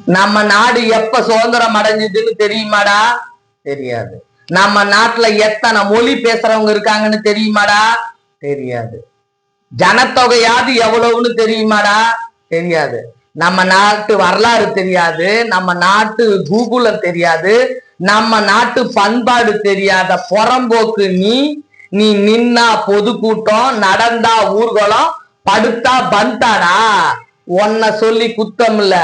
நம்ம நாடு எப்ப சுதந்திரம் அடைஞ்சதுன்னு தெரியுமாடா? தெரியாது. நம்ம நாட்டுல எத்தனை மொழி பேசுறவங்க இருக்காங்கன்னு தெரியுமாடா? தெரியாது. ஜனத்தொகையாவது எவ்வளவுன்னு தெரியுமாடா? தெரியாது. நம்ம நாட்டு வரலாறு தெரியாது, நம்ம நாட்டு பூகுலம் தெரியாது, நம்ம நாட்டு பண்பாடு தெரியாத புறம்போக்கு நீ நின்னா பொதுக்கூட்டம், நடந்தா ஊர்வலம், படுத்தா பந்தாடா. உன்னை சொல்லி குத்தம் இல்ல.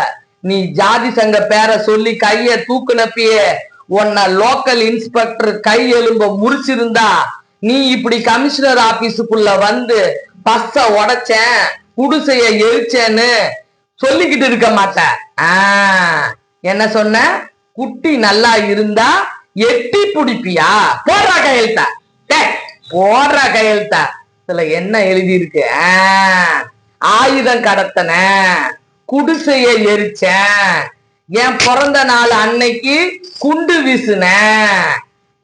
நீ ஜாதி சங்க பேரை சொல்லி கைய தூக்குனப்பியே உன்னை லோக்கல் இன்ஸ்பெக்டர் கை எலும்ப முடிச்சிருந்தா நீ இப்படி கமிஷனர் ஆபீஸுக்குள்ள வந்து பஸ்ஸ உடைச்சேன், குடிசைய எரிச்சேன்னு சொல்லிக்கிட்டு இருக்க மாட்டேன். என்ன சொன்ன? குட்டி நல்லா இருந்தா எட்டி பிடிப்பியா? போடுறா கையெழுத்தா, போடுறா கையெழுத்தா. இதுல என்ன எழுதி இருக்கு? ஆயுதம் கடத்தன, குடிசைய எரிச்சேன், என் பிறந்த நாள் அன்னைக்கு குண்டு வீசுன,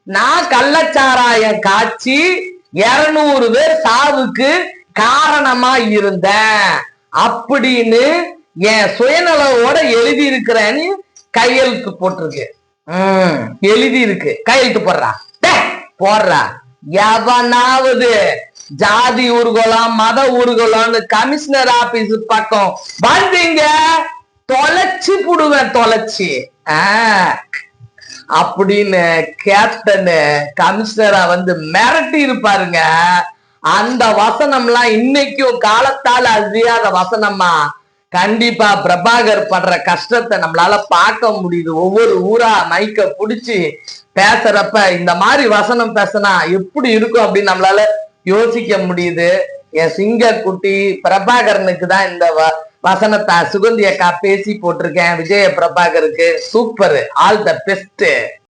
நான் கள்ளச்சாராயம் காய்ச்சி 200 பேர் சாவுக்கு காரணமா இருந்தேன் அப்படின்னு என் சுயநலவோட எழுதி இருக்கிறேன்னு கையெழுத்து போட்டிருக்கு. எழுதி இருக்கு, கையெழுத்து போடுறா, போடுறா. எவனாவது ஜாதி ஊர்வலம் மத ஊர்வலம்னு கமிஷனர் ஆபீஸ் பக்கம் வந்தீங்க தொலைச்சு புடுவேன், தொலைச்சு அப்படின்னு கேப்டன் கமிஷனரா வந்து மிரட்டி இருப்பாருங்க. அந்த வசனம்லாம் இன்னைக்கும் காலத்தால் அழியாத வசனமா. கண்டிப்பா பிரபாகர் படுற கஷ்டத்தை நம்மளால பார்க்க முடியுது. ஒவ்வொரு ஊரா மைக்க புடிச்சு பேசுறப்ப இந்த மாதிரி வசனம் பேசினா எப்படி இருக்கும் அப்படின்னு நம்மளால யோசிக்க முடியுது. என் சிங்க குட்டி பிரபாகரனுக்கு தான் இந்த வசனத்தை சுகந்தி அக்கா பேசி போட்டிருக்கேன். விஜய பிரபாகருக்கு சூப்பர், ஆல் த பெஸ்ட்.